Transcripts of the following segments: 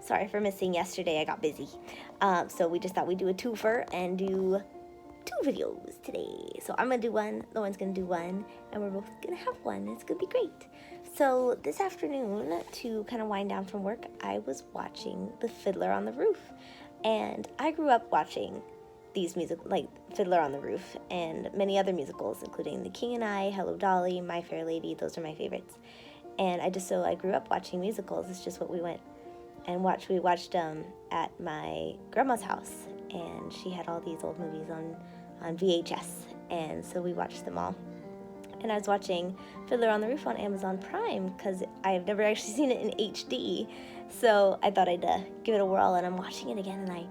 Sorry for missing yesterday. I got busy. So we just thought we'd do a twofer and do 2 videos today. So I'm going to do one, Lauren's going to do one, and we're both going to have one. It's going to be great. So this afternoon, to kind of wind down from work, I was watching The Fiddler on the Roof. And I grew up watching these like Fiddler on the Roof and many other musicals, including The King and I, Hello Dolly, My Fair Lady. Those are my favorites. And I grew up watching musicals. It's just what we went and watched. We watched at my grandma's house, and she had all these old movies on VHS, and so we watched them all. And I was watching Fiddler on the Roof on Amazon Prime because I've never actually seen it in HD, so I thought I'd give it a whirl, and I'm watching it again, and I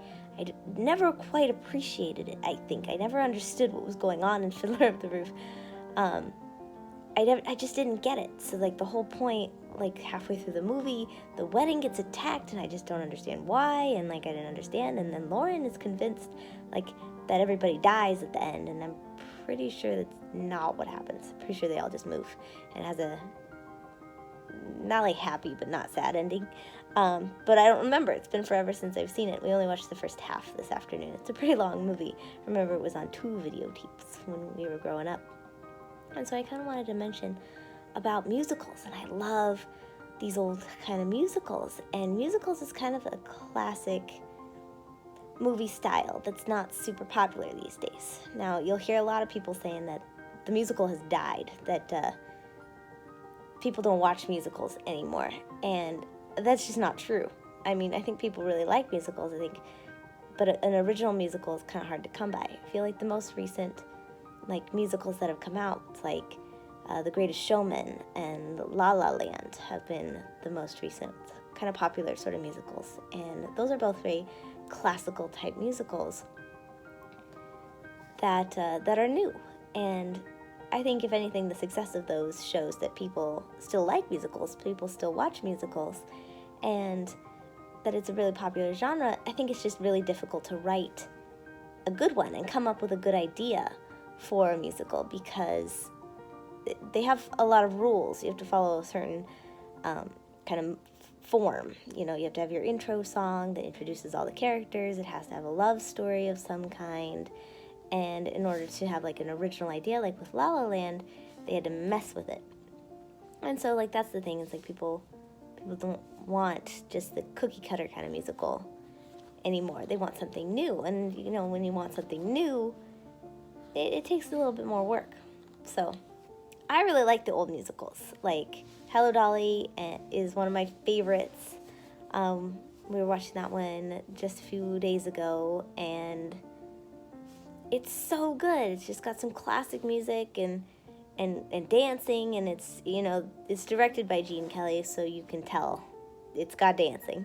never quite appreciated it, I think. I never understood what was going on in Fiddler of the Roof. I just didn't get it. So, like, the whole point, like, halfway through the movie, the wedding gets attacked, and I just don't understand why, and, like, I didn't understand, and then Lauren is convinced, like, that everybody dies at the end, and I'm pretty sure that's not what happens. Pretty sure they all just move, and it has a, not, like, happy, but not sad ending. But I don't remember. It's been forever since I've seen it. We only watched the first half this afternoon. It's a pretty long movie. Remember, it was on 2 videotapes when we were growing up. And so I kind of wanted to mention about musicals, and I love these old kind of musicals. And musicals is kind of a classic movie style that's not super popular these days. Now, you'll hear a lot of people saying that the musical has died, that people don't watch musicals anymore, and that's just not true. I mean, I think people really like musicals, but an original musical is kind of hard to come by. I feel like the most recent musicals that have come out, like The Greatest Showman and La La Land, have been the most recent kind of popular sort of musicals, and those are both very classical type musicals that are new. And I think, if anything, the success of those shows that people still like musicals, people still watch musicals, and that it's a really popular genre. I think it's just really difficult to write a good one and come up with a good idea for a musical, because they have a lot of rules. You have to follow a certain kind of form. You know, you have to have your intro song that introduces all the characters. It has to have a love story of some kind. And in order to have, like, an original idea, like with La La Land, they had to mess with it. And so, like, that's the thing, is, like, people don't want just the cookie cutter kind of musical anymore. They want something new. And, you know, when you want something new, it takes a little bit more work. So I really like the old musicals. Like, Hello Dolly is one of my favorites. We were watching that one just a few days ago, and it's so good. It's just got some classic music and dancing, and it's, you know, it's directed by Gene Kelly, so you can tell it's got dancing.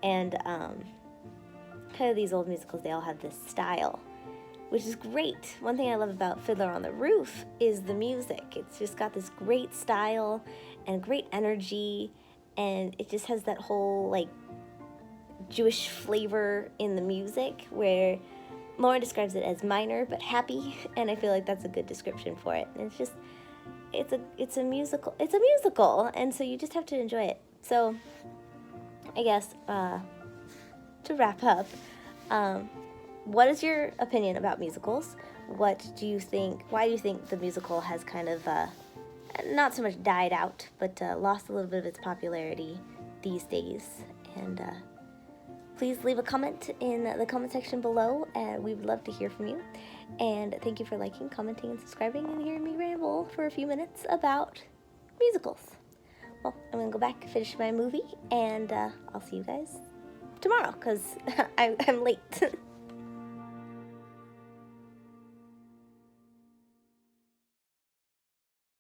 And kind of these old musicals, they all have this style, which is great. One thing I love about Fiddler on the Roof is the music. It's just got this great style and great energy, and it just has that whole, like, Jewish flavor in the music, where Lauren describes it as minor but happy, and I feel like that's a good description for it. And it's a musical, and so you just have to enjoy it. So I guess to wrap up, what is your opinion about musicals? What do you think? Why do you think the musical has kind of not so much died out, but lost a little bit of its popularity these days? And please leave a comment in the comment section below, and we would love to hear from you. And thank you for liking, commenting, and subscribing, and hearing me ramble for a few minutes about musicals. Well, I'm going to go back and finish my movie, and I'll see you guys tomorrow, because I'm late.